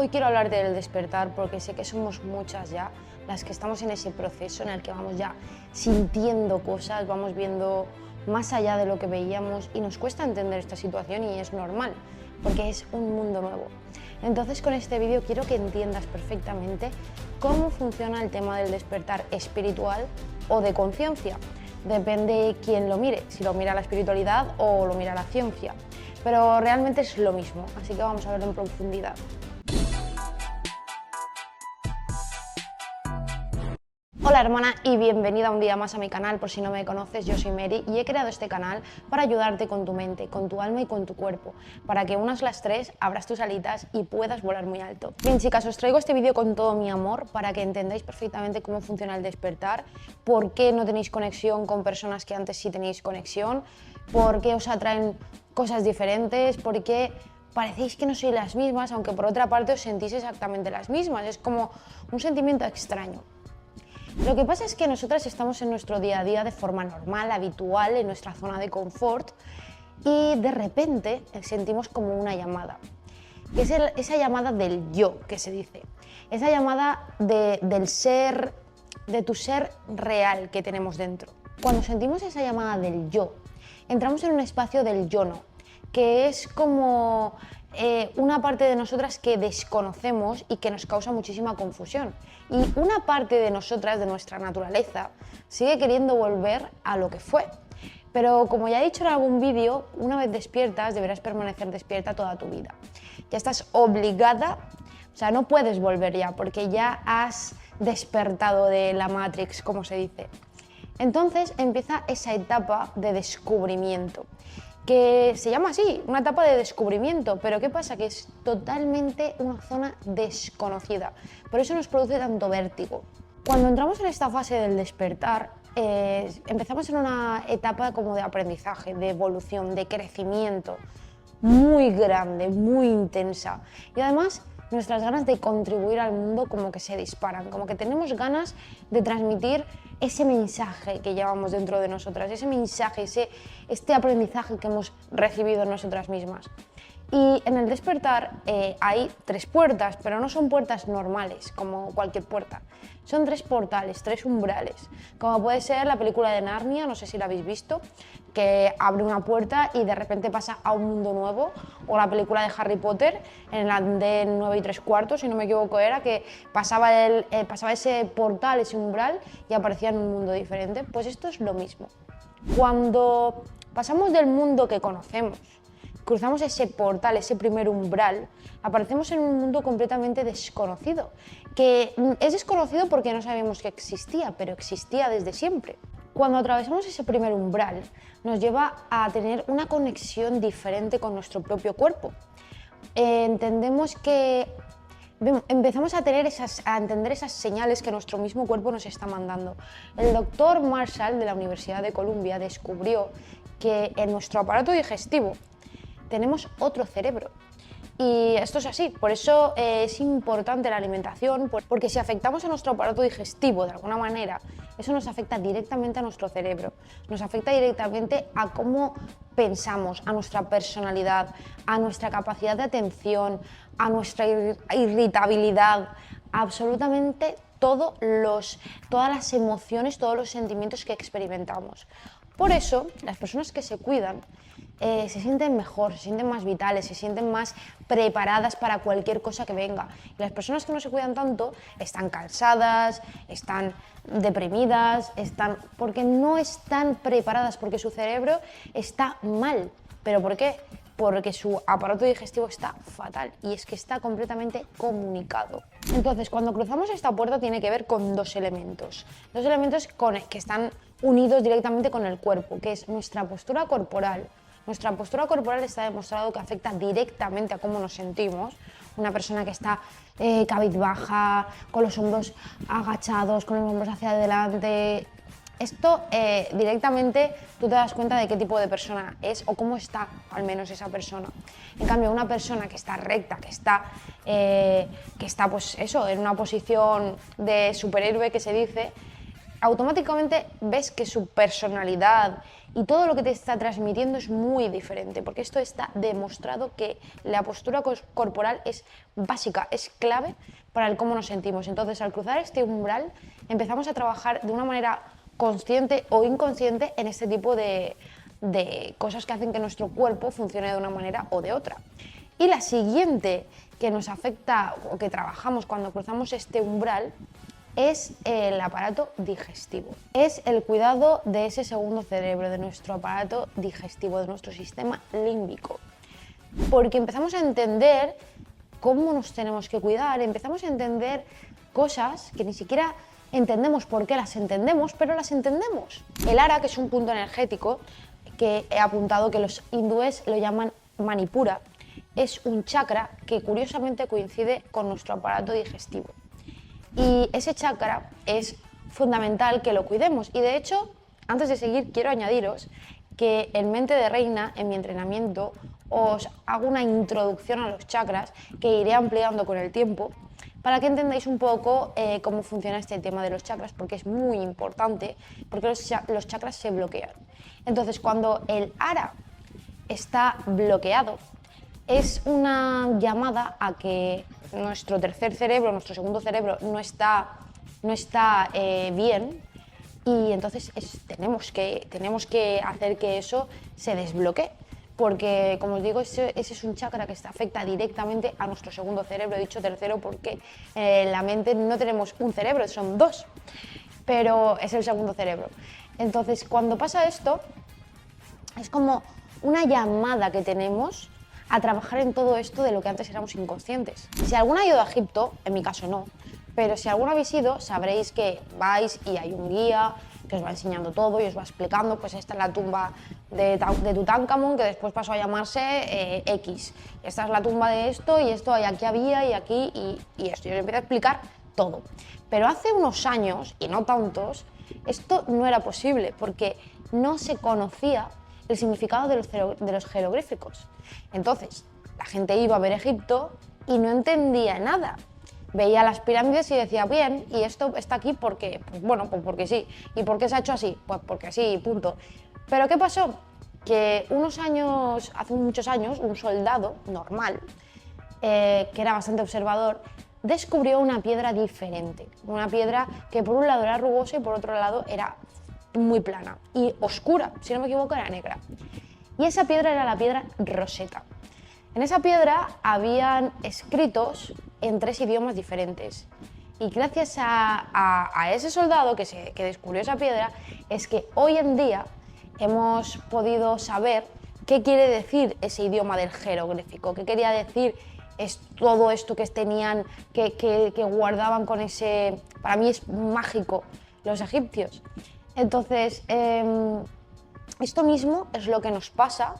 Hoy quiero hablarte del despertar porque sé que somos muchas ya las que estamos en ese proceso en el que vamos ya sintiendo cosas, vamos viendo más allá de lo que veíamos y nos cuesta entender esta situación y es normal porque es un mundo nuevo. Entonces con este vídeo quiero que entiendas perfectamente cómo funciona el tema del despertar espiritual o de conciencia. Depende quién lo mire, si lo mira la espiritualidad o lo mira la ciencia, pero realmente es lo mismo, así que vamos a verlo en profundidad. Hola hermana y bienvenida un día más a mi canal. Por si no me conoces, yo soy Mary y he creado este canal para ayudarte con tu mente, con tu alma y con tu cuerpo, para que unas las tres, abras tus alitas y puedas volar muy alto. Bien chicas, os traigo este vídeo con todo mi amor para que entendáis perfectamente cómo funciona el despertar, por qué no tenéis conexión con personas que antes sí tenéis conexión, por qué os atraen cosas diferentes, por qué parecéis que no sois las mismas, aunque por otra parte os sentís exactamente las mismas. Es como un sentimiento extraño. Lo que pasa es que nosotras estamos en nuestro día a día de forma normal, habitual, en nuestra zona de confort y de repente sentimos como una llamada. Es esa llamada del yo que se dice, esa llamada del ser, de tu ser real que tenemos dentro. Cuando sentimos esa llamada del yo, entramos en un espacio del yo no, que es como una parte de nosotras que desconocemos y que nos causa muchísima confusión. Y una parte de nosotras, de nuestra naturaleza, sigue queriendo volver a lo que fue. Pero como ya he dicho en algún vídeo, una vez despiertas deberás permanecer despierta toda tu vida. Ya estás obligada, o sea, no puedes volver ya porque ya has despertado de la Matrix, como se dice. Entonces empieza esa etapa de descubrimiento, que se llama así, una etapa de descubrimiento, pero ¿qué pasa? Que es totalmente una zona desconocida, por eso nos produce tanto vértigo. Cuando entramos en esta fase del despertar, empezamos en una etapa como de aprendizaje, de evolución, de crecimiento, muy grande, muy intensa, y además nuestras ganas de contribuir al mundo como que se disparan, como que tenemos ganas de transmitir ese mensaje que llevamos dentro de nosotras, ese mensaje, este aprendizaje que hemos recibido en nosotras mismas. Y en el despertar hay tres puertas, pero no son puertas normales, como cualquier puerta. Son tres portales, tres umbrales, como puede ser la película de Narnia, no sé si la habéis visto, que abre una puerta y de repente pasa a un mundo nuevo, o la película de Harry Potter, en el andén 9 3/4, si no me equivoco era, que pasaba ese portal, ese umbral, y aparecía en un mundo diferente. Pues esto es lo mismo. Cuando pasamos del mundo que conocemos, cruzamos ese portal, ese primer umbral, aparecemos en un mundo completamente desconocido, que es desconocido porque no sabíamos que existía, pero existía desde siempre. Cuando atravesamos ese primer umbral, nos lleva a tener una conexión diferente con nuestro propio cuerpo. Entendemos que empezamos a entender esas señales que nuestro mismo cuerpo nos está mandando. El doctor Marshall de la Universidad de Columbia descubrió que en nuestro aparato digestivo tenemos otro cerebro. Y esto es así, por eso es importante la alimentación, porque si afectamos a nuestro aparato digestivo de alguna manera, eso nos afecta directamente a nuestro cerebro, nos afecta directamente a cómo pensamos, a nuestra personalidad, a nuestra capacidad de atención, a nuestra irritabilidad, absolutamente todas las emociones, todos los sentimientos que experimentamos. Por eso, las personas que se cuidan se sienten mejor, se sienten más vitales, se sienten más preparadas para cualquier cosa que venga. Y las personas que no se cuidan tanto están cansadas, están deprimidas, porque no están preparadas, porque su cerebro está mal. ¿Pero por qué? Porque su aparato digestivo está fatal y es que está completamente comunicado. Entonces, cuando cruzamos esta puerta tiene que ver con dos elementos que están unidos directamente con el cuerpo, que es nuestra postura corporal. Nuestra postura corporal está demostrado que afecta directamente a cómo nos sentimos. Una persona que está cabizbaja, con los hombros agachados, con los hombros hacia adelante. Esto directamente tú te das cuenta de qué tipo de persona es o cómo está al menos esa persona. En cambio, una persona que está recta, que está pues eso, en una posición de superhéroe que se dice, automáticamente ves que su personalidad y todo lo que te está transmitiendo es muy diferente, porque esto está demostrado que la postura corporal es básica, es clave para el cómo nos sentimos. Entonces, al cruzar este umbral, empezamos a trabajar de una manera consciente o inconsciente en este tipo de cosas que hacen que nuestro cuerpo funcione de una manera o de otra. Y la siguiente que nos afecta o que trabajamos cuando cruzamos este umbral es el aparato digestivo. Es el cuidado de ese segundo cerebro, de nuestro aparato digestivo, de nuestro sistema límbico. Porque empezamos a entender cómo nos tenemos que cuidar, empezamos a entender cosas que ni siquiera entendemos por qué las entendemos, pero las entendemos. El Ara, que es un punto energético, que he apuntado que los hindúes lo llaman Manipura, es un chakra que curiosamente coincide con nuestro aparato digestivo. Y ese chakra es fundamental que lo cuidemos. Y de hecho, antes de seguir, quiero añadiros que en Mente de Reina, en mi entrenamiento, os hago una introducción a los chakras que iré ampliando con el tiempo para que entendáis un poco cómo funciona este tema de los chakras, porque es muy importante, porque los chakras se bloquean. Entonces, cuando el Ara está bloqueado, es una llamada a que nuestro tercer cerebro, nuestro segundo cerebro no está bien, y entonces tenemos que hacer que eso se desbloquee, porque como os digo, ese es un chakra que afecta directamente a nuestro segundo cerebro. He dicho tercero porque en la mente no tenemos un cerebro, son dos, pero es el segundo cerebro. Entonces, cuando pasa esto, es como una llamada que tenemos a trabajar en todo esto de lo que antes éramos inconscientes. Si alguno ha ido a Egipto, en mi caso no, pero si alguno habéis ido, sabréis que vais y hay un guía que os va enseñando todo y os va explicando, pues esta es la tumba de Tutankamón, que después pasó a llamarse X. Esta es la tumba de esto y esto, y aquí había y aquí y esto. Y os empieza a explicar todo. Pero hace unos años, y no tantos, esto no era posible porque no se conocía el significado de los jeroglíficos. Entonces, la gente iba a ver Egipto y no entendía nada. Veía las pirámides y decía, bien, y esto está aquí porque, pues bueno, pues porque sí. ¿Y por qué se ha hecho así? Pues porque sí, punto. Pero ¿qué pasó? Que hace muchos años, un soldado normal, que era bastante observador, descubrió una piedra diferente. Una piedra que por un lado era rugosa y por otro lado era muy plana y oscura, si no me equivoco era negra. Y esa piedra era la piedra Rosetta. En esa piedra habían escritos en 3 idiomas diferentes. Y gracias a ese soldado que descubrió esa piedra, es que hoy en día hemos podido saber qué quiere decir ese idioma del jeroglífico, qué quería decir todo esto que tenían, que guardaban con ese... Para mí es mágico, los egipcios. Entonces, esto mismo es lo que nos pasa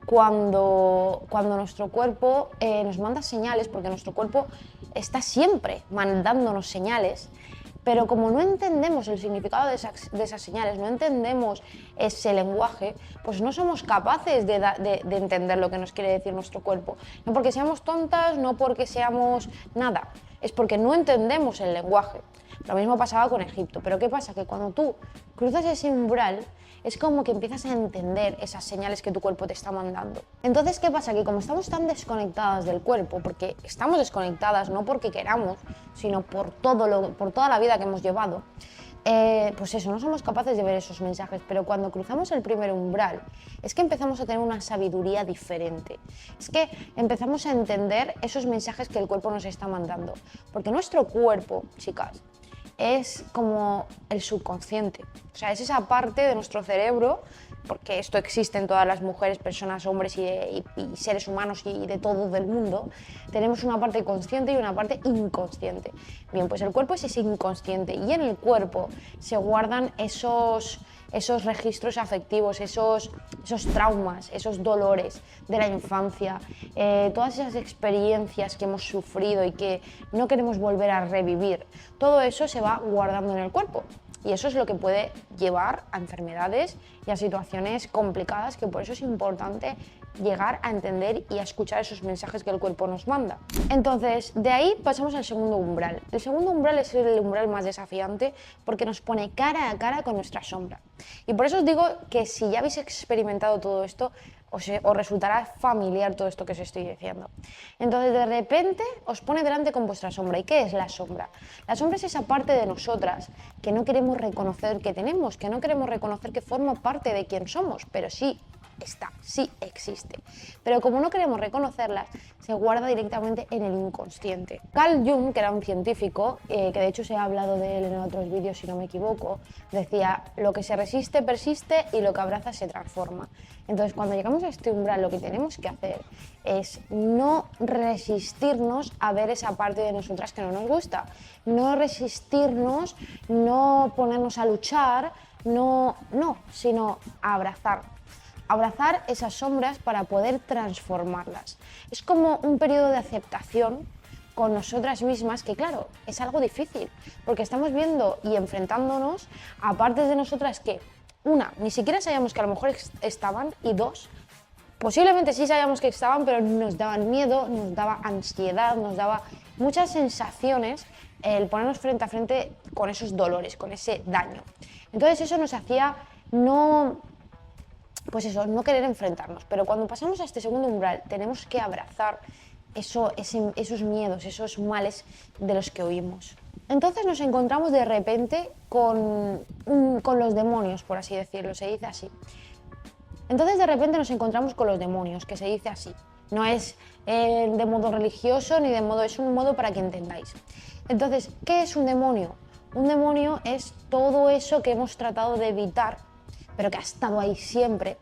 cuando nuestro cuerpo nos manda señales, porque nuestro cuerpo está siempre mandándonos señales, pero como no entendemos el significado de esas señales, no entendemos ese lenguaje, pues no somos capaces de entender lo que nos quiere decir nuestro cuerpo. No porque seamos tontas, no porque seamos nada, es porque no entendemos el lenguaje. Lo mismo pasaba con Egipto, pero ¿qué pasa? Que cuando tú cruzas ese umbral, es como que empiezas a entender esas señales que tu cuerpo te está mandando. Entonces, ¿qué pasa? Que como estamos tan desconectadas del cuerpo, porque estamos desconectadas no porque queramos, sino por toda la vida que hemos llevado, pues eso, no somos capaces de ver esos mensajes, pero cuando cruzamos el primer umbral, es que empezamos a tener una sabiduría diferente. Es que empezamos a entender esos mensajes que el cuerpo nos está mandando. Porque nuestro cuerpo, chicas, es como el subconsciente, o sea, es esa parte de nuestro cerebro, porque esto existe en todas las mujeres, personas, hombres y seres humanos y de todo el mundo. Tenemos una parte consciente y una parte inconsciente. Bien, pues el cuerpo es ese inconsciente y en el cuerpo se guardan esos registros afectivos, esos traumas, esos dolores de la infancia, todas esas experiencias que hemos sufrido y que no queremos volver a revivir. Todo eso se va guardando en el cuerpo. Y eso es lo que puede llevar a enfermedades y a situaciones complicadas, que por eso es importante llegar a entender y a escuchar esos mensajes que el cuerpo nos manda. Entonces, de ahí pasamos al segundo umbral. El segundo umbral es el umbral más desafiante porque nos pone cara a cara con nuestra sombra. Y por eso os digo que si ya habéis experimentado todo esto, os resultará familiar todo esto que os estoy diciendo. Entonces, de repente, os pone delante con vuestra sombra. ¿Y qué es la sombra? La sombra es esa parte de nosotras que no queremos reconocer que tenemos, que no queremos reconocer que forma parte de quien somos, pero sí está, sí existe. Pero como no queremos reconocerlas, se guarda directamente en el inconsciente. Carl Jung, que era un científico, que de hecho se ha hablado de él en otros vídeos si no me equivoco, decía: lo que se resiste persiste y lo que abraza se transforma. Entonces, cuando llegamos a este umbral, lo que tenemos que hacer es no resistirnos a ver esa parte de nosotras que no nos gusta, no resistirnos, no ponernos a luchar, sino a abrazar esas sombras para poder transformarlas. Es como un periodo de aceptación con nosotras mismas que, claro, es algo difícil, porque estamos viendo y enfrentándonos a partes de nosotras que, una, ni siquiera sabíamos que a lo mejor estaban, y dos, posiblemente sí sabíamos que estaban, pero nos daban miedo, nos daba ansiedad, nos daba muchas sensaciones el ponernos frente a frente con esos dolores, con ese daño. Entonces eso nos hacía no querer enfrentarnos, pero cuando pasamos a este segundo umbral tenemos que abrazar esos miedos, esos males de los que huimos. Entonces nos encontramos de repente con los demonios, por así decirlo, se dice así. Entonces de repente nos encontramos con los demonios, que se dice así. No es de modo religioso ni de modo, es un modo para que entendáis. Entonces, ¿qué es un demonio? Un demonio es todo eso que hemos tratado de evitar, pero que ha estado ahí siempre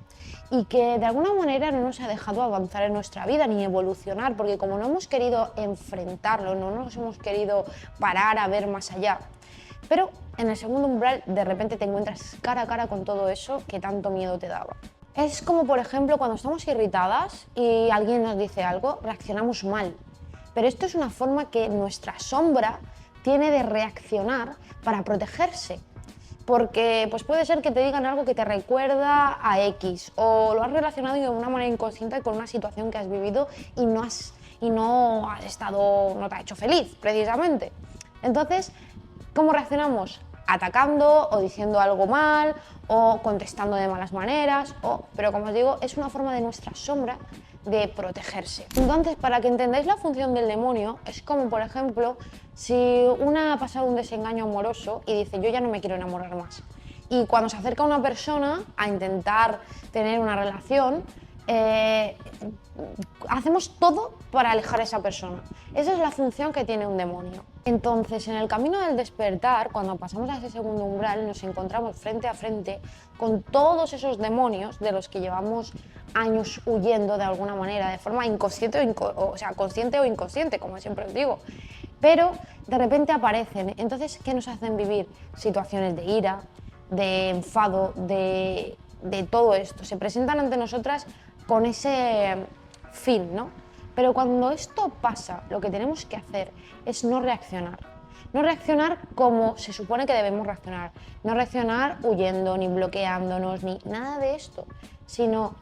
y que de alguna manera no nos ha dejado avanzar en nuestra vida ni evolucionar, porque como no hemos querido enfrentarlo, no nos hemos querido parar a ver más allá. Pero en el segundo umbral de repente te encuentras cara a cara con todo eso que tanto miedo te daba. Es como, por ejemplo, cuando estamos irritadas y alguien nos dice algo, reaccionamos mal. Pero esto es una forma que nuestra sombra tiene de reaccionar para protegerse. Porque pues puede ser que te digan algo que te recuerda a X, o lo has relacionado de una manera inconsciente con una situación que has vivido y no te ha hecho feliz, precisamente. Entonces, ¿cómo reaccionamos? Atacando o diciendo algo mal o contestando de malas maneras, pero como os digo, es una forma de nuestra sombra de protegerse. Entonces, para que entendáis la función del demonio, es como, por ejemplo, si una ha pasado un desengaño amoroso y dice: yo ya no me quiero enamorar más. Y cuando se acerca una persona a intentar tener una relación, hacemos todo para alejar a esa persona. Esa es la función que tiene un demonio. Entonces, en el camino del despertar, cuando pasamos a ese segundo umbral, nos encontramos frente a frente con todos esos demonios de los que llevamos años huyendo de alguna manera, de forma inconsciente consciente o inconsciente, como siempre os digo. Pero de repente aparecen. Entonces, ¿qué nos hacen vivir? Situaciones de ira, de enfado, de todo esto. Se presentan ante nosotras con ese fin, ¿no? Pero cuando esto pasa, lo que tenemos que hacer es no reaccionar. No reaccionar como se supone que debemos reaccionar. No reaccionar huyendo, ni bloqueándonos, ni nada de esto. Sino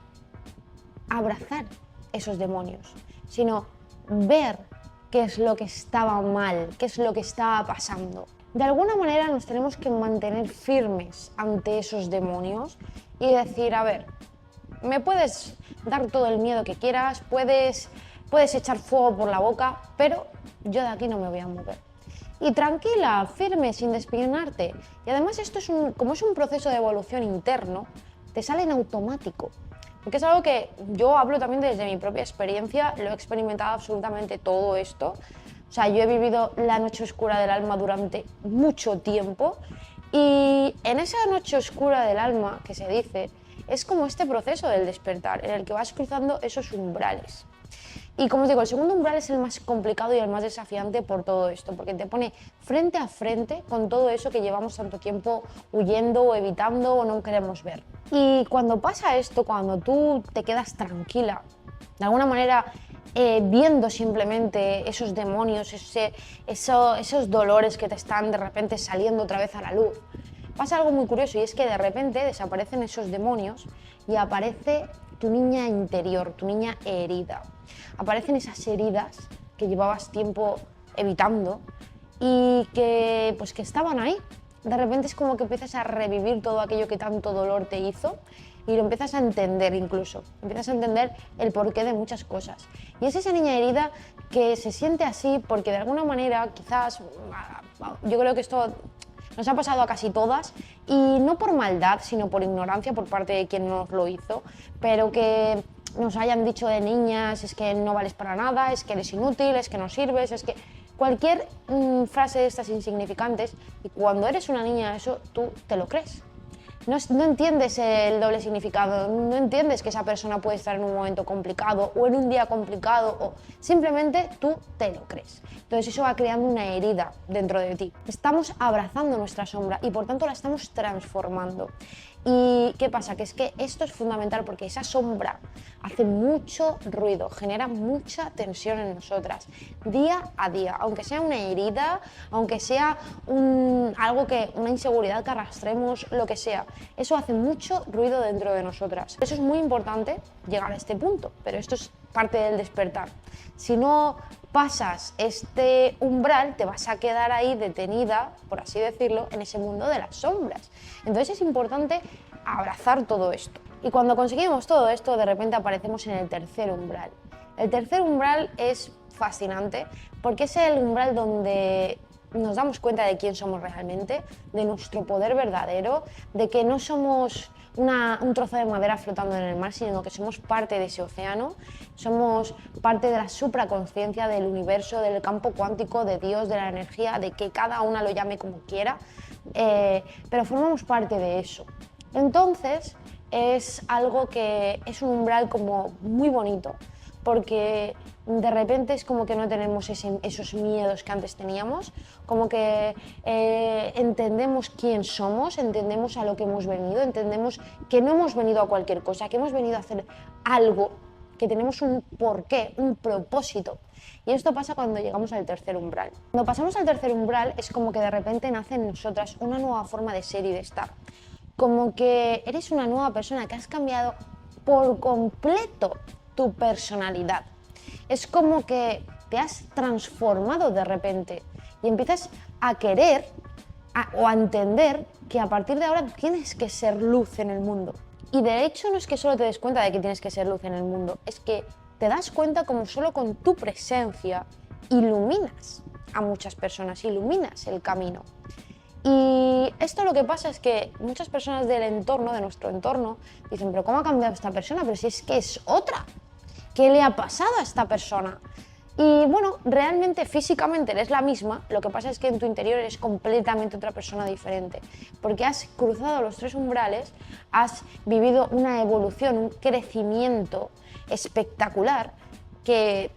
abrazar esos demonios. Sino ver qué es lo que estaba mal, qué es lo que estaba pasando. De alguna manera nos tenemos que mantener firmes ante esos demonios y decir: a ver, me puedes dar todo el miedo que quieras, puedes echar fuego por la boca, pero yo de aquí no me voy a mover. Y tranquila, firme, sin despeinarte. Y además esto como es un proceso de evolución interno, te sale en automático. Porque es algo que yo hablo también desde mi propia experiencia, lo he experimentado absolutamente todo esto. O sea, yo he vivido la noche oscura del alma durante mucho tiempo y en esa noche oscura del alma, que se dice, es como este proceso del despertar en el que vas cruzando esos umbrales. Y como os digo, el segundo umbral es el más complicado y el más desafiante por todo esto, porque te pone frente a frente con todo eso que llevamos tanto tiempo huyendo o evitando o no queremos ver. Y cuando pasa esto, cuando tú te quedas tranquila, de alguna manera viendo simplemente esos demonios, esos dolores que te están de repente saliendo otra vez a la luz, pasa algo muy curioso y es que de repente desaparecen esos demonios y aparece tu niña interior, tu niña herida. Aparecen esas heridas que llevabas tiempo evitando y que, pues, que estaban ahí. De repente es como que empiezas a revivir todo aquello que tanto dolor te hizo y lo empiezas a entender incluso. Empiezas a entender el porqué de muchas cosas. Y es esa niña herida que se siente así porque de alguna manera quizás, yo creo que esto nos ha pasado a casi todas, y no por maldad, sino por ignorancia por parte de quien nos lo hizo, pero que nos hayan dicho de niñas, es que no vales para nada, es que eres inútil, es que no sirves, es que cualquier frase de estas insignificantes, y cuando eres una niña eso tú te lo crees. No entiendes el doble significado, no entiendes que esa persona puede estar en un momento complicado o en un día complicado, o simplemente tú te lo crees. Entonces eso va creando una herida dentro de ti. Estamos abrazando nuestra sombra y por tanto la estamos transformando. ¿Y qué pasa? Que es que esto es fundamental porque esa sombra hace mucho ruido, genera mucha tensión en nosotras, día a día, aunque sea una herida, aunque sea una inseguridad que arrastremos, lo que sea, eso hace mucho ruido dentro de nosotras. Eso es muy importante llegar a este punto, pero esto es parte del despertar. Si no pasas este umbral, te vas a quedar ahí detenida, por así decirlo, en ese mundo de las sombras. Entonces es importante abrazar todo esto. Y cuando conseguimos todo esto, de repente aparecemos en el tercer umbral. El tercer umbral es fascinante porque es el umbral donde nos damos cuenta de quién somos realmente, de nuestro poder verdadero, de que no somos un trozo de madera flotando en el mar, sino que somos parte de ese océano, somos parte de la supraconsciencia del universo, del campo cuántico, de Dios, de la energía, de que cada una lo llame como quiera, pero formamos parte de eso. Entonces es algo que es un umbral como muy bonito, porque de repente es como que no tenemos esos miedos que antes teníamos, como que entendemos quién somos, entendemos a lo que hemos venido, entendemos que no hemos venido a cualquier cosa, que hemos venido a hacer algo, que tenemos un porqué, un propósito. Y esto pasa cuando llegamos al tercer umbral. Cuando pasamos al tercer umbral es como que de repente nace en nosotras una nueva forma de ser y de estar. Como que eres una nueva persona, que has cambiado por completo tu personalidad. Es como que te has transformado de repente y empiezas a querer o a entender que a partir de ahora tienes que ser luz en el mundo. Y de hecho no es que solo te des cuenta de que tienes que ser luz en el mundo, es que te das cuenta como solo con tu presencia iluminas a muchas personas, iluminas el camino. Y esto lo que pasa es que muchas personas del entorno, de nuestro entorno, dicen, pero ¿cómo ha cambiado esta persona? Pero si es que es otra. ¿Qué le ha pasado a esta persona? Y bueno, realmente físicamente eres la misma, lo que pasa es que en tu interior eres completamente otra persona diferente, porque has cruzado los tres umbrales, has vivido una evolución, un crecimiento espectacular que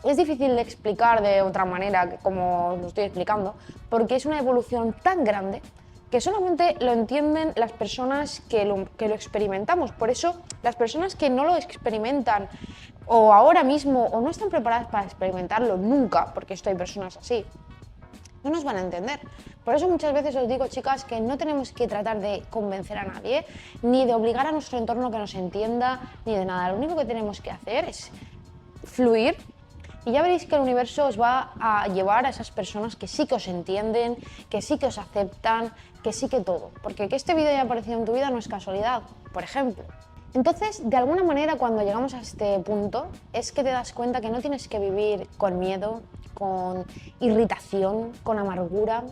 es difícil de explicar de otra manera que como lo estoy explicando, porque es una evolución tan grande que solamente lo entienden las personas que lo experimentamos. Por eso las personas que no lo experimentan o ahora mismo o no están preparadas para experimentarlo nunca, porque esto hay personas así, no nos van a entender. Por eso muchas veces os digo, chicas, que no tenemos que tratar de convencer a nadie, ni de obligar a nuestro entorno que nos entienda, ni de nada. Lo único que tenemos que hacer es fluir y ya veréis que el universo os va a llevar a esas personas que sí que os entienden, que sí que os aceptan, que sí que todo. Porque que este vídeo haya aparecido en tu vida no es casualidad, por ejemplo. Entonces, de alguna manera, cuando llegamos a este punto, es que te das cuenta que no tienes que vivir con miedo, con irritación, con amargura,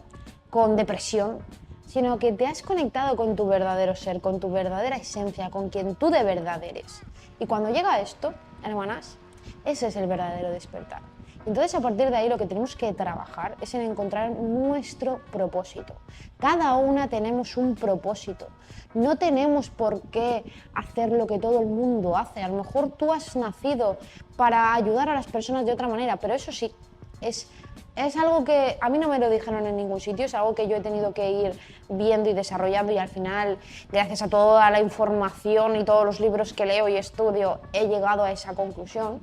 con depresión, sino que te has conectado con tu verdadero ser, con tu verdadera esencia, con quien tú de verdad eres. Y cuando llega esto, hermanas, ese es el verdadero despertar. Entonces, a partir de ahí, lo que tenemos que trabajar es en encontrar nuestro propósito. Cada una tenemos un propósito. No tenemos por qué hacer lo que todo el mundo hace. A lo mejor tú has nacido para ayudar a las personas de otra manera, pero eso sí, es algo que a mí no me lo dijeron en ningún sitio, es algo que yo he tenido que ir viendo y desarrollando, y al final, gracias a toda la información y todos los libros que leo y estudio, he llegado a esa conclusión,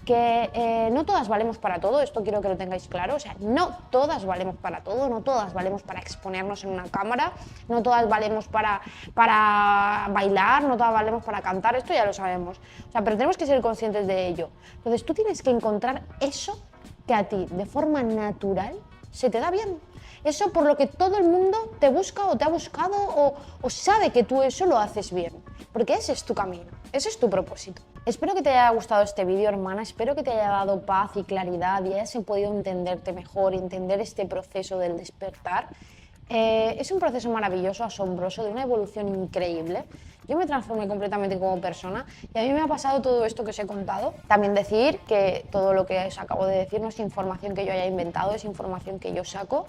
que no todas valemos para todo, esto quiero que lo tengáis claro, o sea, no todas valemos para todo, no todas valemos para exponernos en una cámara, no todas valemos para bailar, no todas valemos para cantar, esto ya lo sabemos, o sea, pero tenemos que ser conscientes de ello. Entonces tú tienes que encontrar eso que a ti, de forma natural, se te da bien. Eso por lo que todo el mundo te busca o te ha buscado o sabe que tú eso lo haces bien. Porque ese es tu camino, ese es tu propósito. Espero que te haya gustado este vídeo, hermana, espero que te haya dado paz y claridad y hayas podido entenderte mejor, entender este proceso del despertar. Es un proceso maravilloso, asombroso, de una evolución increíble. Yo me transformé completamente como persona y a mí me ha pasado todo esto que os he contado. También decir que todo lo que os acabo de decir no es información que yo haya inventado, es información que yo saco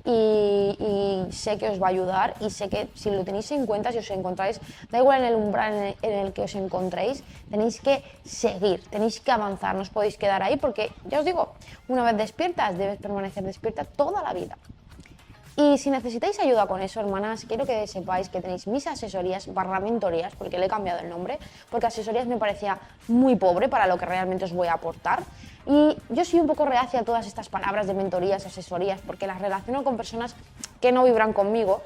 y sé que os va a ayudar y sé que si lo tenéis en cuenta, si os encontráis, da igual en el umbral en el que os encontréis, tenéis que seguir, tenéis que avanzar, no os podéis quedar ahí porque, ya os digo, una vez despiertas debes permanecer despierta toda la vida. Y si necesitáis ayuda con eso, hermanas, quiero que sepáis que tenéis mis asesorías / mentorías, porque le he cambiado el nombre, porque asesorías me parecía muy pobre para lo que realmente os voy a aportar. Y yo soy un poco reacia a todas estas palabras de mentorías, asesorías, porque las relaciono con personas que no vibran conmigo,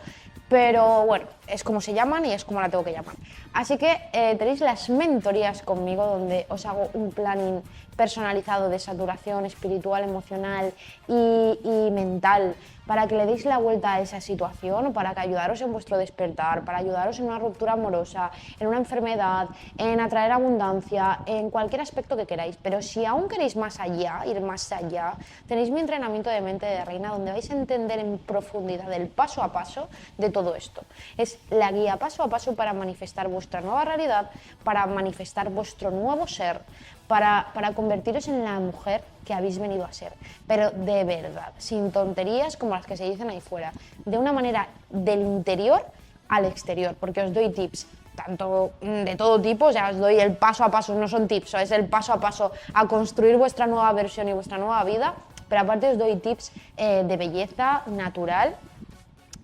pero bueno, es como se llaman y es como la tengo que llamar. Así que tenéis las mentorías conmigo donde os hago un planning personalizado de saturación espiritual, emocional y mental para que le deis la vuelta a esa situación, para que ayudaros en vuestro despertar, para ayudaros en una ruptura amorosa, en una enfermedad, en atraer abundancia, en cualquier aspecto que queráis. Pero si aún queréis más allá, ir más allá, tenéis mi entrenamiento de mente de reina donde vais a entender en profundidad el paso a paso de todo esto. Es la guía paso a paso para manifestar vuestra nueva realidad, para manifestar vuestro nuevo ser, para convertiros en la mujer que habéis venido a ser, pero de verdad, sin tonterías como las que se dicen ahí fuera, de una manera del interior al exterior, porque os doy tips tanto de todo tipo, o sea, os doy el paso a paso, no son tips, es el paso a paso a construir vuestra nueva versión y vuestra nueva vida, pero aparte os doy tips de belleza natural,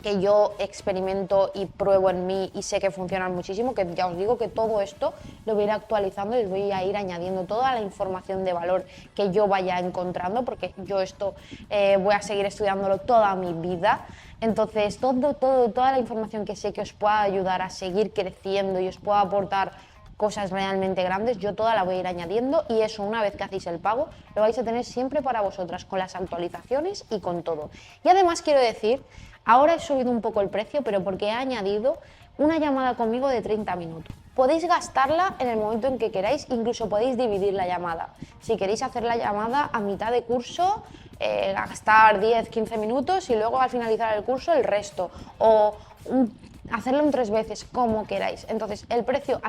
que yo experimento y pruebo en mí y sé que funcionan muchísimo, que ya os digo que todo esto lo voy a ir actualizando y os voy a ir añadiendo toda la información de valor que yo vaya encontrando, porque yo esto voy a seguir estudiándolo toda mi vida. Entonces, toda la información que sé que os pueda ayudar a seguir creciendo y os pueda aportar cosas realmente grandes, yo toda la voy a ir añadiendo y eso una vez que hacéis el pago lo vais a tener siempre para vosotras, con las actualizaciones y con todo. Y además quiero decir, ahora he subido un poco el precio, pero porque he añadido una llamada conmigo de 30 minutos. Podéis gastarla en el momento en que queráis, incluso podéis dividir la llamada. Si queréis hacer la llamada a mitad de curso, gastar 10-15 minutos y luego al finalizar el curso el resto. O hacerlo en 3 veces, como queráis. Entonces, el precio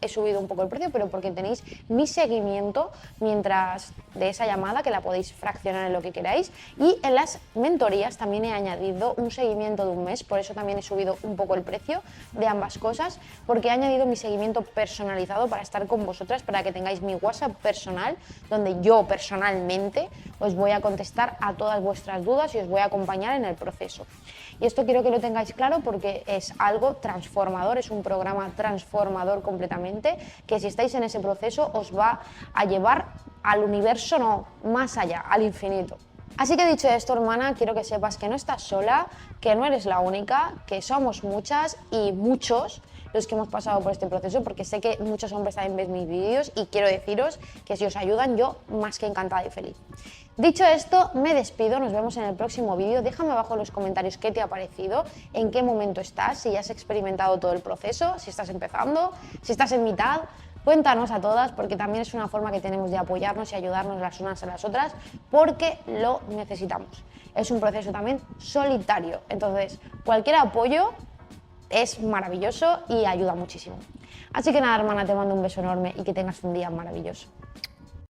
he subido un poco el precio, pero porque tenéis mi seguimiento mientras de esa llamada, que la podéis fraccionar en lo que queráis. Y en las mentorías también he añadido un seguimiento de un mes, por eso también he subido un poco el precio de ambas cosas, porque he añadido mi seguimiento personalizado para estar con vosotras, para que tengáis mi WhatsApp personal, donde yo personalmente os voy a contestar a todas vuestras dudas y os voy a acompañar en el proceso. Y esto quiero que lo tengáis claro porque es algo transformador, es un programa transformador completamente, que si estáis en ese proceso os va a llevar al universo, no, más allá, al infinito. Así que dicho esto, hermana, quiero que sepas que no estás sola, que no eres la única, que somos muchas y muchos los que hemos pasado por este proceso, porque sé que muchos hombres también ven mis vídeos y quiero deciros que si os ayudan, yo más que encantada y feliz. Dicho esto, me despido, nos vemos en el próximo vídeo. Déjame abajo en los comentarios qué te ha parecido, en qué momento estás, si ya has experimentado todo el proceso, si estás empezando, si estás en mitad. Cuéntanos a todas, porque también es una forma que tenemos de apoyarnos y ayudarnos las unas a las otras, porque lo necesitamos. Es un proceso también solitario, entonces cualquier apoyo es maravilloso y ayuda muchísimo. Así que nada, hermana, te mando un beso enorme y que tengas un día maravilloso.